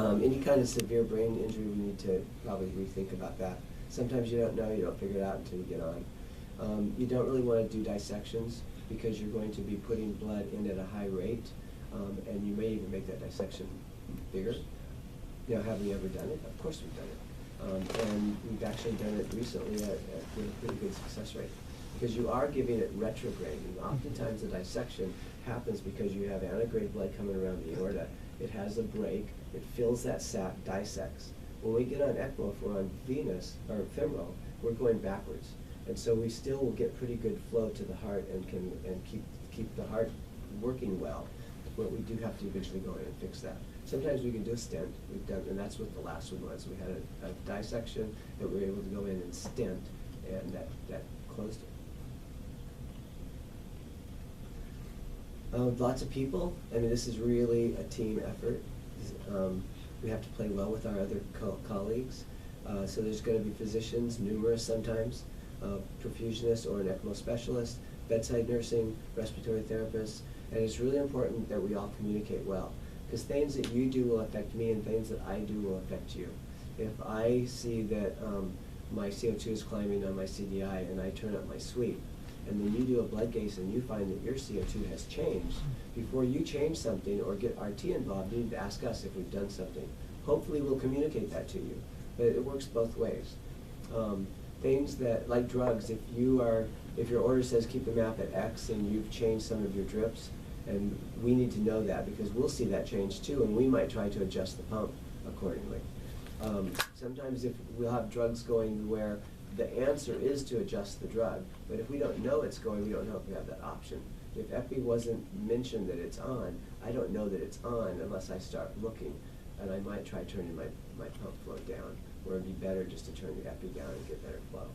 Any kind of severe brain injury, we need to probably rethink about that. Sometimes you don't know, you don't figure it out until you get on. You don't really want to do dissections because you're going to be putting blood in at a high rate, and you may even make that dissection bigger. You know, have we ever done it? Of course we've done it. And we've actually done it recently with a pretty good success rate. Because you are giving it retrograde, and oftentimes the dissection happens because you have antegrade blood coming around the aorta. It has a break, it fills that sac, dissects. When we get on Ecmo, if we're on venous or femoral, we're going backwards. And so we still will get pretty good flow to the heart and can keep the heart working well. But we do have to eventually go in and fix that. Sometimes we can do a stent. We've done, and that's what the last one was. We had a dissection that we were able to go in and stent, and that closed it. Lots of people. I mean, this is really a team effort. We have to play well with our other colleagues. So there's going to be physicians, numerous sometimes, perfusionists or an Ecmo specialist, bedside nursing, respiratory therapists, and it's really important that we all communicate well, because things that you do will affect me and things that I do will affect you. If I see that my CO2 is climbing on my CDI and I turn up my sweep, and then you do a blood gas and you find that your CO2 has changed, before you change something or get RT involved, you need to ask us if we've done something. Hopefully we'll communicate that to you, but it works both ways. Things that, like drugs, if your order says keep the map at X and you've changed some of your drips, and we need to know that because we'll see that change too, and we might try to adjust the pump accordingly. Sometimes if we'll have drugs going where the answer is to adjust the drug, but if we don't know it's going, we don't know if we have that option. If epi wasn't mentioned that it's on, I don't know that it's on unless I start looking, and I might try turning my pump flow down, or it'd be better just to turn the epi down and get better flow.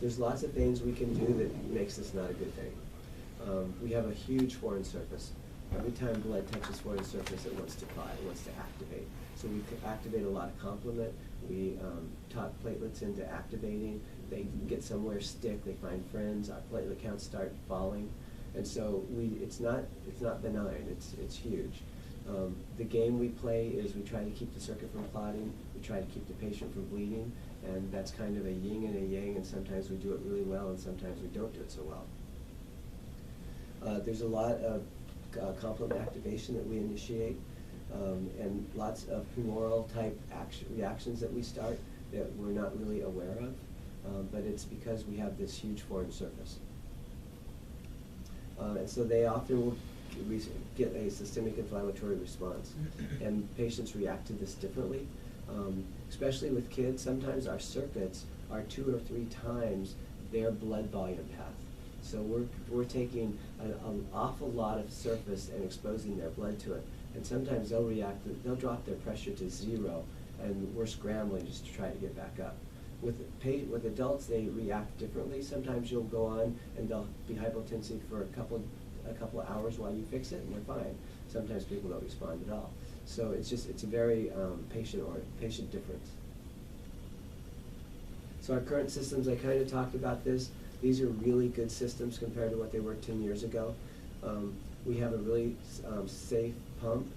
There's lots of things we can do that makes this not a good thing. We have a huge foreign surface. Every time blood touches foreign surface, it wants to fly, it wants to activate. So we activate a lot of complement. We talk platelets into activating. They get somewhere, stick, they find friends, our platelet counts start falling. And so it's not benign, it's huge. The game we play is we try to keep the circuit from clotting, we try to keep the patient from bleeding, and that's kind of a yin and a yang, and sometimes we do it really well and sometimes we don't do it so well. There's a lot of complement activation that we initiate, and lots of humoral type reactions that we start that we're not really aware of, but it's because we have this huge foreign surface. And so they often will get a systemic inflammatory response, and patients react to this differently. Especially with kids, sometimes our circuits are 2 or 3 times their blood volume path. So we're taking an awful lot of surface and exposing their blood to it. And sometimes they'll drop their pressure to 0, and we're scrambling just to try to get back up. With adults, they react differently. Sometimes you'll go on and they'll be hypotensive for a couple of hours while you fix it, and they're fine. Sometimes people don't respond at all. So it's a very patient difference. So our current systems, I kind of talked about this. These are really good systems compared to what they were 10 years ago. We have a really safe pump.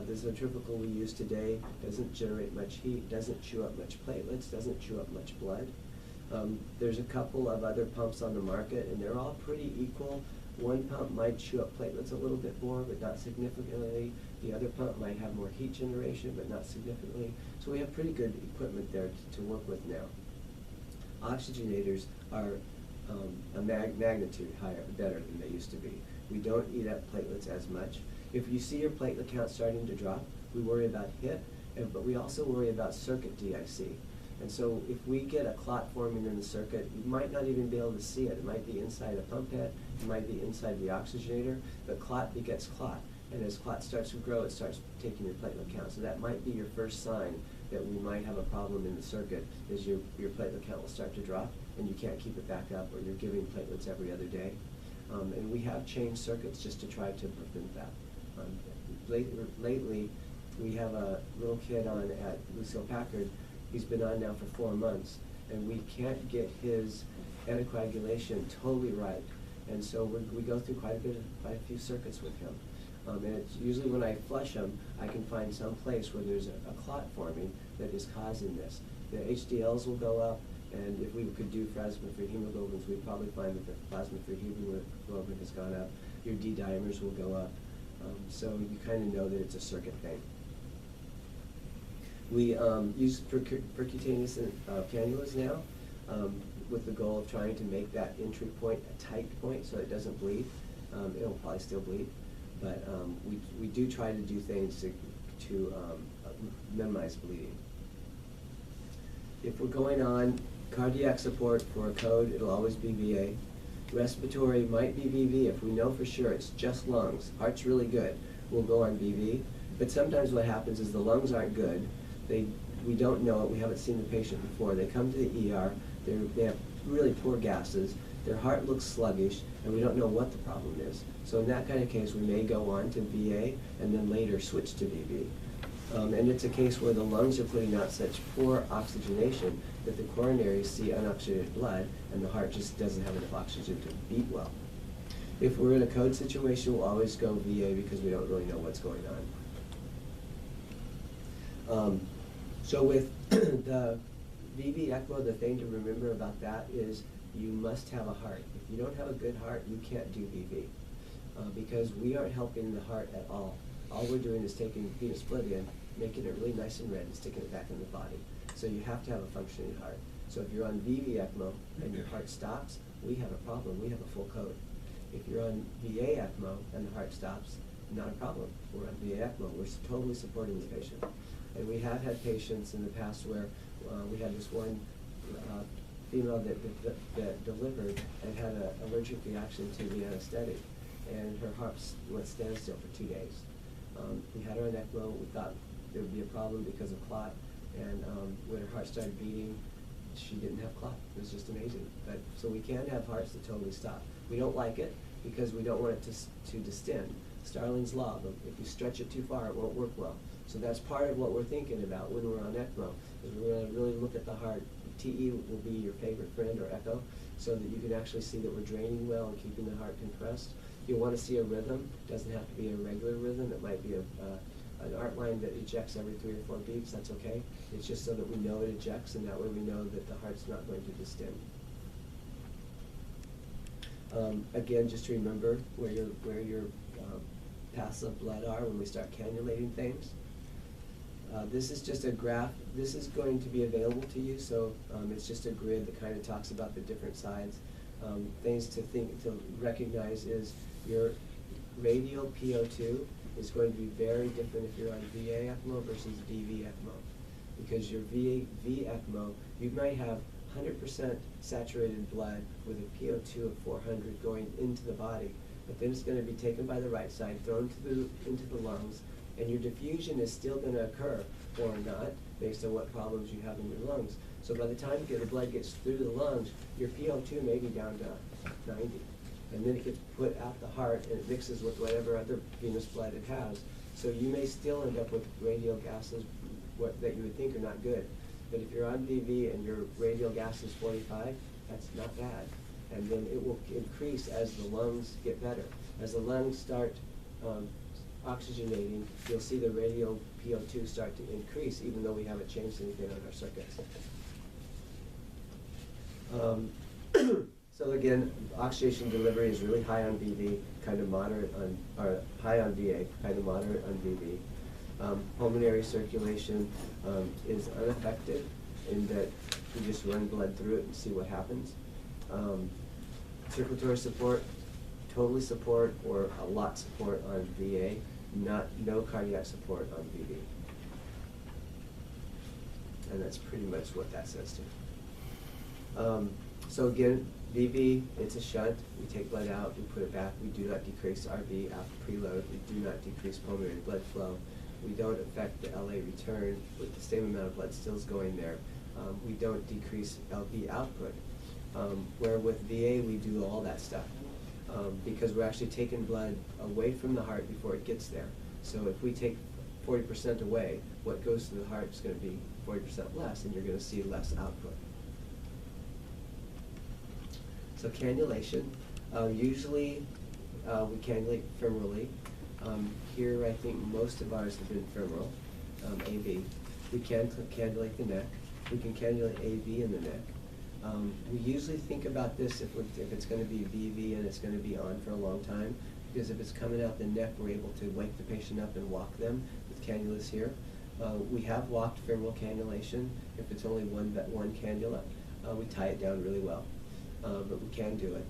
The centrifugal we use today doesn't generate much heat, doesn't chew up much platelets, doesn't chew up much blood. There's a couple of other pumps on the market, and they're all pretty equal. One pump might chew up platelets a little bit more, but not significantly. The other pump might have more heat generation, but not significantly. So we have pretty good equipment there to work with now. Oxygenators are a magnitude better than they used to be. We don't eat up platelets as much. If you see your platelet count starting to drop, we worry about HIT, but we also worry about circuit DIC. And so if we get a clot forming in the circuit, you might not even be able to see it. It might be inside a pump head, it might be inside the oxygenator, but clot begets clot. And as clot starts to grow, it starts taking your platelet count. So that might be your first sign that we might have a problem in the circuit, is your platelet count will start to drop and you can't keep it back up, or you're giving platelets every other day. And we have changed circuits just to try to prevent that. Lately, we have a little kid on at Lucille Packard. He's been on now for 4 months, and we can't get his anticoagulation totally right. And so we go through quite a few circuits with him. And it's usually when I flush them, I can find some place where there's a clot forming that is causing this. The HDLs will go up, and if we could do plasma-free hemoglobins, we'd probably find that the plasma-free hemoglobin has gone up. Your D-dimers will go up. So you kind of know that it's a circuit thing. We use percutaneous cannulas now with the goal of trying to make that entry point a tight point so it doesn't bleed. It'll probably still bleed, but we do try to do things to minimize bleeding. If we're going on cardiac support for a code, it'll always be VA. Respiratory might be VV if we know for sure it's just lungs. Heart's really good, we'll go on VV. But sometimes what happens is the lungs aren't good. We don't know it, we haven't seen the patient before. They come to the ER, they have really poor gases, their heart looks sluggish, and we don't know what the problem is. So in that kind of case, we may go on to VA and then later switch to VV. And it's a case where the lungs are putting out such poor oxygenation that the coronaries see unoxygenated blood and the heart just doesn't have enough oxygen to beat well. If we're in a code situation, we'll always go VA because we don't really know what's going on. So with the VV Ecmo, the thing to remember about that is you must have a heart. If you don't have a good heart, you can't do VV because we aren't helping the heart at all. All we're doing is taking venous blood in, making it really nice and red, and sticking it back in the body. So you have to have a functioning heart. So if you're on VV Ecmo and your heart stops, we have a problem. We have a full code. If you're on VA Ecmo and the heart stops, not a problem. We're on VA Ecmo. We're totally supporting the patient. And we have had patients in the past where we had this one female that delivered and had an allergic reaction to the anesthetic, and her heart went standstill for 2 days. We had her on ECMO. We thought there would be a problem because of clot, and when her heart started beating, she didn't have clot. It was just amazing. But so we can have hearts that totally stop. We don't like it because we don't want it to distend. Starling's law, but if you stretch it too far, it won't work well. So that's part of what we're thinking about when we're on ECMO, is we're going to really look at the heart. TE will be your favorite friend, or echo, so that you can actually see that we're draining well and keeping the heart compressed. You'll want to see a rhythm. It doesn't have to be a regular rhythm. It might be an art line that ejects every 3 or 4 beats. That's okay. It's just so that we know it ejects, and that way we know that the heart's not going to distend. Again, just to remember where your paths of blood are when we start cannulating things. This is just a graph. This is going to be available to you, so it's just a grid that kind of talks about the different sides. Things to recognize is your radial PO2 is going to be very different if you're on VA ECMO versus VV ECMO. Because your VA ECMO, you might have 100% saturated blood with a PO2 of 400 going into the body, but then it's going to be taken by the right side, thrown into the lungs, and your diffusion is still going to occur, or not, based on what problems you have in your lungs. So by the time the blood gets through the lungs, your PO2 may be down to 90. And then it gets put out the heart, and it mixes with whatever other venous blood it has. So you may still end up with radial gases that you would think are not good. But if you're on VV and your radial gas is 45, that's not bad. And then it will increase as the lungs get better. As the lungs start oxygenating, you'll see the radial PO2 start to increase, even though we haven't changed anything on our circuits. So again, oxygenation delivery is really high on VV, kind of moderate on, or high on VA, kind of moderate on VV. Pulmonary circulation is unaffected in that you just run blood through it and see what happens. Circulatory support, totally support or a lot support on VA, no cardiac support on VV. And that's pretty much what that says to. So again, VV, it's a shunt. We take blood out, we put it back. We do not decrease RV after preload. We do not decrease pulmonary blood flow. We don't affect the LA return with the same amount of blood still going there. We don't decrease LV output. Where with VA, we do all that stuff because we're actually taking blood away from the heart before it gets there. So if we take 40% away, what goes to the heart is going to be 40% less, and you're going to see less output. So cannulation, usually we cannulate femorally. Here, I think most of ours have been femoral, AV. We can cannulate the neck. We can cannulate AV in the neck. We usually think about this if it's going to be VV and it's going to be on for a long time, because if it's coming out the neck, we're able to wake the patient up and walk them with cannulas here. We have walked femoral cannulation. If it's only one cannula, we tie it down really well, but we can do it.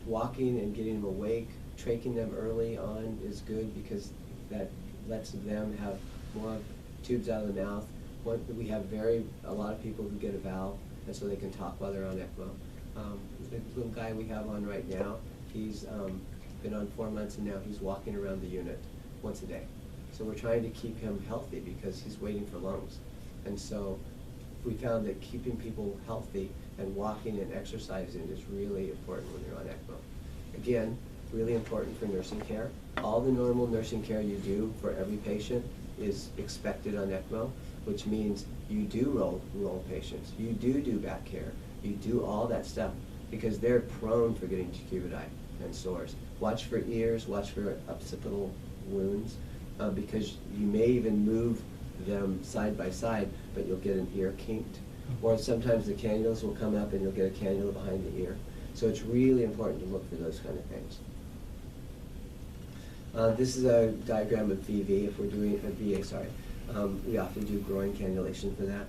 Walking and getting them awake, tracheing them early on is good because that lets them have more tubes out of the mouth. We have a lot of people who get a valve, and so they can talk while they're on ECMO. The little guy we have on right now, he's been on 4 months, and now he's walking around the unit once a day. So we're trying to keep him healthy because he's waiting for lungs. And so we found that keeping people healthy and walking and exercising is really important when you're on ECMO. Again, really important for nursing care. All the normal nursing care you do for every patient is expected on ECMO, which means you do roll patients, you do back care, you do all that stuff because they're prone for getting decubiti and sores. Watch for ears, watch for occipital wounds, because you may even move them side by side, but you'll get an ear kinked. Or sometimes the cannulas will come up and you'll get a cannula behind the ear. So it's really important to look for those kind of things. This is a diagram of VV, if we're doing a VA, sorry. We often do groin cannulation for that.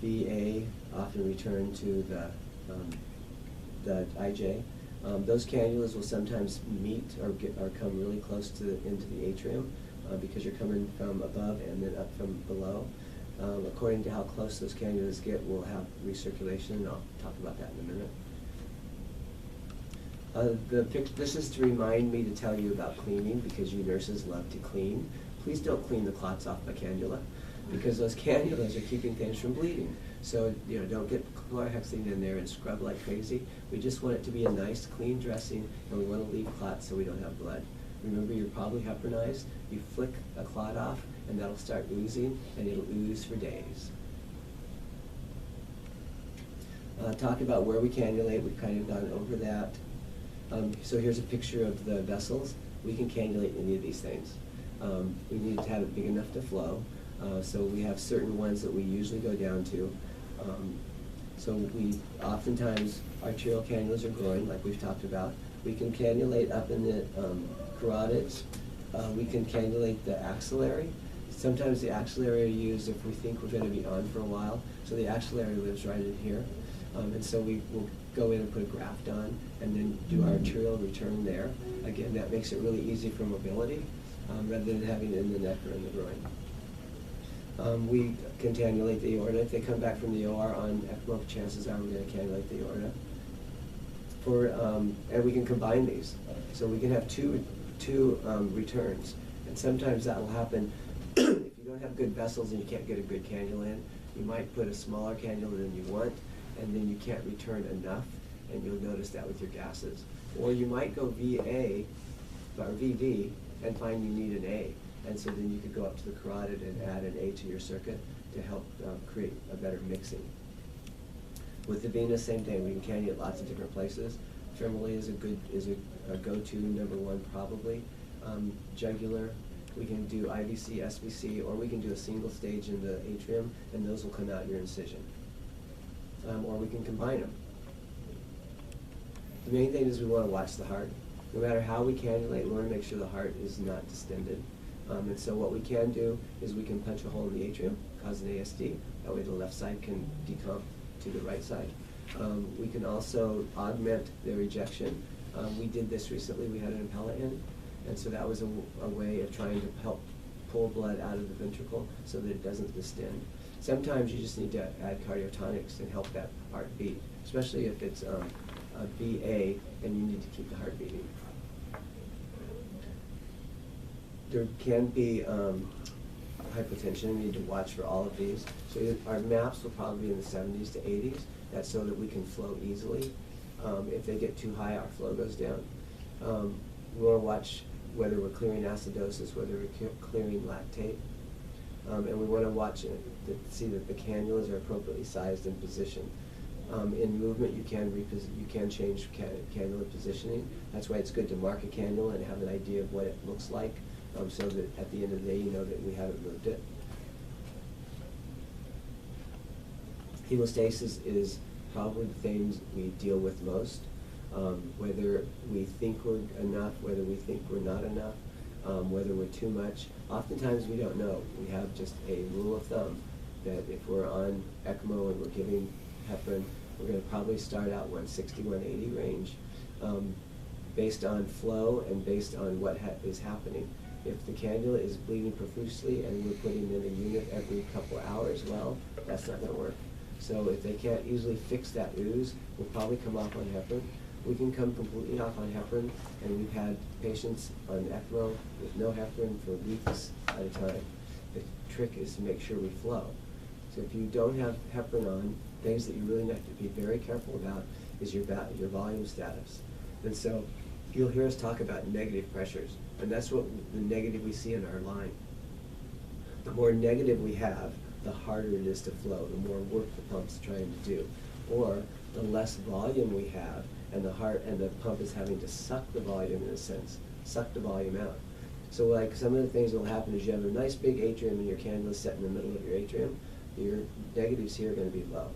VA often return to the IJ. Those cannulas will sometimes meet or come really close into the atrium because you're coming from above and then up from below. According to how close those cannulas get, we'll have recirculation, and I'll talk about that in a minute. This is to remind me to tell you about cleaning because you nurses love to clean. Please don't clean the clots off my cannula because those cannulas are keeping things from bleeding. So don't get chlorhexidine in there and scrub like crazy. We just want it to be a nice clean dressing, and we want to leave clots so we don't have blood. Remember, you're probably heparinized. You flick a clot off and that'll start oozing, and it'll ooze for days. Talk about where we cannulate. We've kind of gone over that. So here's a picture of the vessels. We can cannulate any of these things. We need to have it big enough to flow. So we have certain ones that we usually go down to. So we oftentimes, arterial cannulas are groin, like we've talked about. We can cannulate up in the carotids. We can cannulate the axillary. Sometimes the axillary are used if we think we're going to be on for a while. So the axillary lives right in here. And so we will go in and put a graft on and then do our arterial return there. Again, that makes it really easy for mobility rather than having it in the neck or in the groin. We can cannulate the aorta. If they come back from the OR on ECMO, chances are we're going to cannulate the aorta. And we can combine these. So we can have two returns. And sometimes that will happen if you don't have good vessels and you can't get a good cannula in. You might put a smaller cannula than you want, and then you can't return enough, and you'll notice that with your gases. Or you might go VA or VV and find you need an A, and so then you could go up to the carotid and add an A to your circuit to help create a better mixing. With the venous, same thing. We can cannulate lots of different places. Femorally is a go-to #1 probably. Jugular, we can do IVC, SVC, or we can do a single stage in the atrium, and those will come out your incision. Or we can combine them. The main thing is we want to watch the heart. No matter how we cannulate, we want to make sure the heart is not distended. And so what we can do is we can punch a hole in the atrium, cause an ASD. That way the left side can decomp to the right side. We can also augment the rejection. We did this recently. We had an impella in, and so that was a way of trying to help pull blood out of the ventricle so that it doesn't distend. Sometimes you just need to add cardiotonics and help that heart beat, especially if it's a VA and you need to keep the heart beating. There can be hypotension. We need to watch for all of these. So our maps will probably be in the 70s to 80s. That's so that we can flow easily. If they get too high, our flow goes down. We want to watch whether we're clearing acidosis, whether we're clearing lactate. And we want to watch it to see that the cannulas are appropriately sized and positioned. In movement, you can change cannula positioning. That's why it's good to mark a cannula and have an idea of what it looks like, so that at the end of the day you know that we haven't moved it. Hemostasis is probably the things we deal with most, whether we think we're enough, whether we think we're not enough, whether we're too much. Oftentimes we don't know. We have just a rule of thumb that if we're on Ecmo and we're giving heparin, we're going to probably start out 160, 180 range, based on flow and based on what is happening. If the cannula is bleeding profusely and we're putting in a unit every couple hours, well, that's not going to work. So if they can't easily fix that ooze, we'll probably come off on heparin. We can come completely off on heparin, and we've had patients on Ecmo with no heparin for weeks at a time. The trick is to make sure we flow. So if you don't have heparin on, things that you really have to be very careful about is your volume status. And so you'll hear us talk about negative pressures, and that's what the negative we see in our line. The more negative we have, the harder it is to flow, the more work the pump's trying to do. Or the less volume we have, and the pump is having to suck the volume, in a sense, suck the volume out. So like some of the things that will happen is you have a nice big atrium and your cannula is set in the middle of your atrium, your negatives here are going to be low.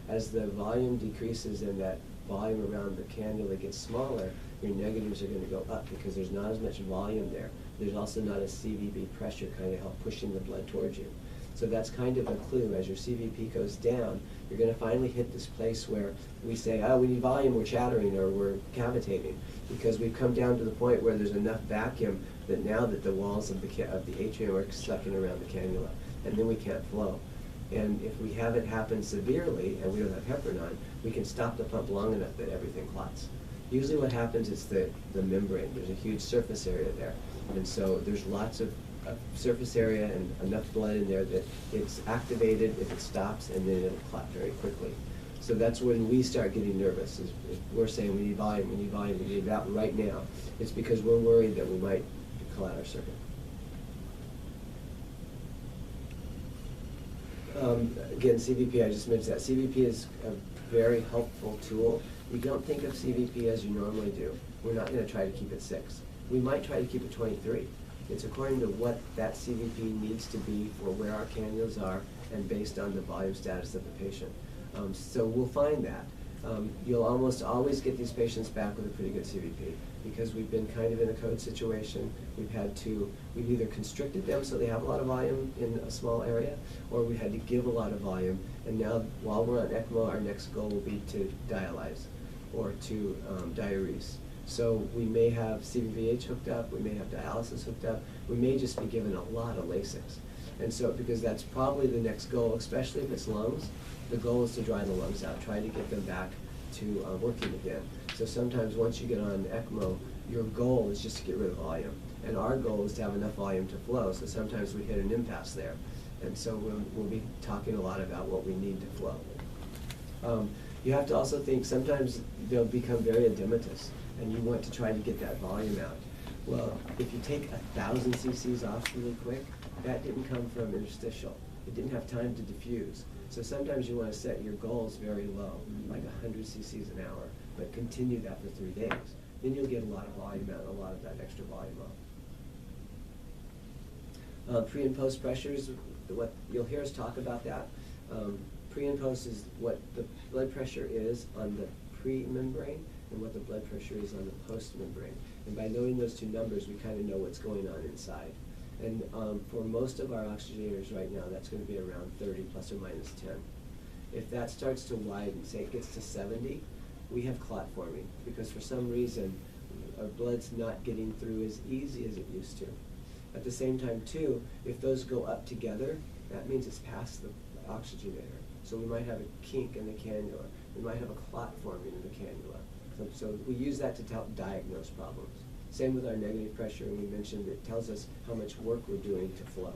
As the volume decreases and that volume around the cannula gets smaller, your negatives are going to go up because there's not as much volume there. There's also not a CVP pressure kind of help pushing the blood towards you. So that's kind of a clue. As your CVP goes down, you're going to finally hit this place where we say, oh, we need volume, we're chattering, or we're cavitating, because we've come down to the point where there's enough vacuum that now that the walls of the atrium are sucking around the cannula, and then we can't flow. And if we have it happen severely and we don't have heparin on, we can stop the pump long enough that everything clots. Usually what happens is the membrane. There's a huge surface area there. And so there's lots of surface area and enough blood in there that it's activated if it stops, and then it'll clot very quickly. So that's when we start getting nervous. Is we're saying we need volume, we need volume, we need that right now. It's because we're worried that we might clot our circuit. Again, CVP, I just mentioned that. CVP is a very helpful tool. We don't think of CVP as you normally do. We're not going to try to keep it 6. We might try to keep it 23. It's according to what that CVP needs to be for where our cannulas are and based on the volume status of the patient. So we'll find that. You'll almost always get these patients back with a pretty good CVP because we've been kind of in a code situation. We've either constricted them so they have a lot of volume in a small area, or we had to give a lot of volume. And now, while we're on ECMO, our next goal will be to dialyze or to diurese. So we may have CVVH hooked up, we may have dialysis hooked up, we may just be given a lot of Lasix. And so, because that's probably the next goal, especially if it's lungs, the goal is to dry the lungs out, try to get them back to working again. So sometimes once you get on ECMO, your goal is just to get rid of volume. And our goal is to have enough volume to flow, so sometimes we hit an impasse there. And so we'll be talking a lot about what we need to flow. You have to also think sometimes they'll become very edematous, and you want to try to get that volume out. Well, if you take 1,000 cc's off really quick, that didn't come from interstitial. It didn't have time to diffuse. So sometimes you want to set your goals very low, like 100 cc's an hour, but continue that for 3 days. Then you'll get a lot of volume out, a lot of that extra volume off. Pre and post pressures, what you'll hear us talk about that. Pre and post is what the blood pressure is on the pre-membrane and what the blood pressure is on the post-membrane. And by knowing those two numbers, we kind of know what's going on inside. And for most of our oxygenators right now, that's going to be around 30 plus or minus 10. If that starts to widen, say it gets to 70, we have clot forming because for some reason our blood's not getting through as easy as it used to. At the same time too, if those go up together, that means it's past the oxygenator. So we might have a kink in the cannula. We might have a clot forming in the cannula. So we use that to help diagnose problems. Same with our negative pressure, and we mentioned it tells us how much work we're doing to flow.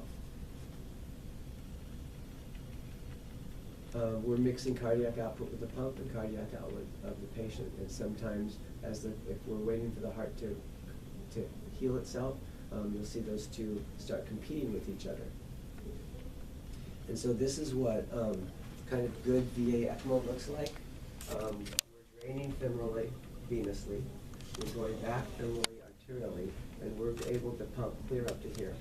We're mixing cardiac output with the pump and cardiac output of the patient, and sometimes if we're waiting for the heart to heal itself, you'll see those two start competing with each other. And so this is what kind of good VA ECMO looks like. We're draining femorally, venously, we're going back femorally, arterially, and we're able to pump clear up to here.